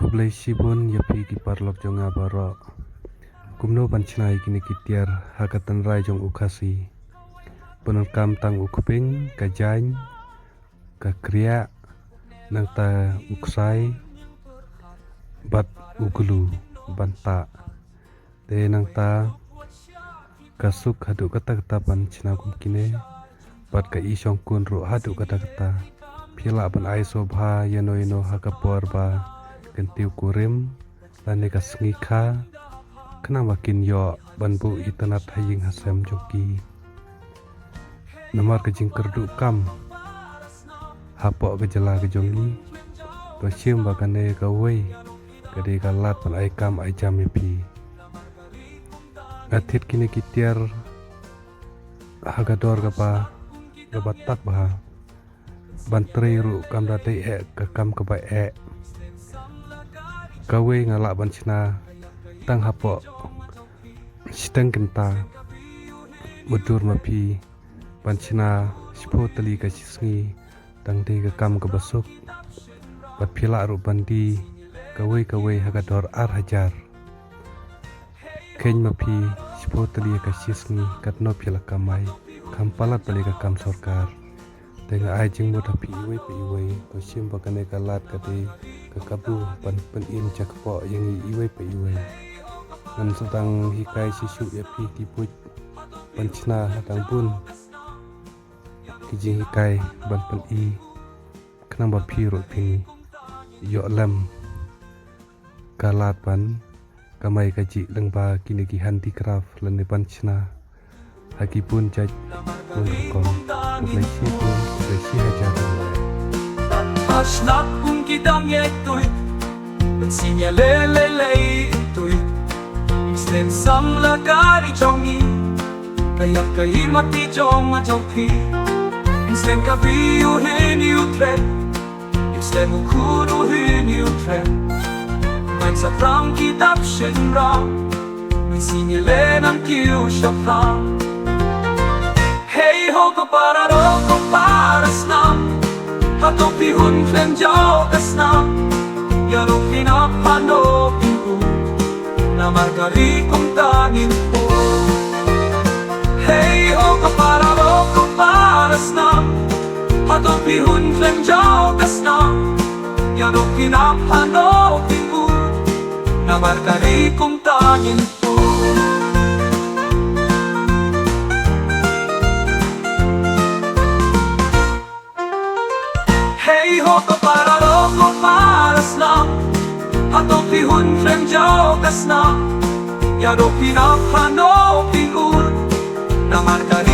Kublai sibun yapi ki parlok jonga baro. Kumno panchnai kini kitiar hakatan rai jong ukasi. Penon kam tang ukuping kajany kakria nang ta uksai bat ugulu banta. De nang ta kasuk hadu kata panchna kum kine bat ka isong kun ro hadu kata phila ban ai sobha yano hakapor ba kentiu kurim lane kasngi kha kena makin yo banbu itanat haying hasam joki namar kejing kerdu kam hapo gejala gejongi to sim bakane kawai kade kalat pan ai kam ai jamipi atit kini kitiar hagador gapa gabatak bah bantri ru kam date ka kam ka kawe ngalak banchna tang hapo steng kenta mudur mapi banchna spotali ka sisngi tang de ka kam ka basuk bat phila ru bandi kawe hagador hajar keny mapi spotali ka sisngi katno phila kamai kampalat bali ka kam sorkar dengan ajing mo tapi iwe to sim bakane kalat kate kakabu pan in cakpo yang iwe nan sedang hikai sisu yapi tipuj panchna hatang pun kijing hikai ban i kenang ba piro pini yo lam kalat pan kamai kaji lengba kini ki handicraft lene panchna haki pun jaj mengkon Malaysia pun Malaysia aja shna kung kitang yetoy bensinya lele itoy isten sam lagari jongi kaya kay mati jong ajopi isten kabiu heni utre isten ukuru heni utre main sa prang kitap shenra bensinya lenang kiu shapang hey ho ko para snam hato pihun flem jauh kesna ya rupina pano pingu na margari kong tangin po hey ho para snam hato pihun flem jauh kesna ya rupina pano pingu na margari kong tangin po hey ho ko para snam hato pihun flem jauh kasna ya do pinapano pingun na margari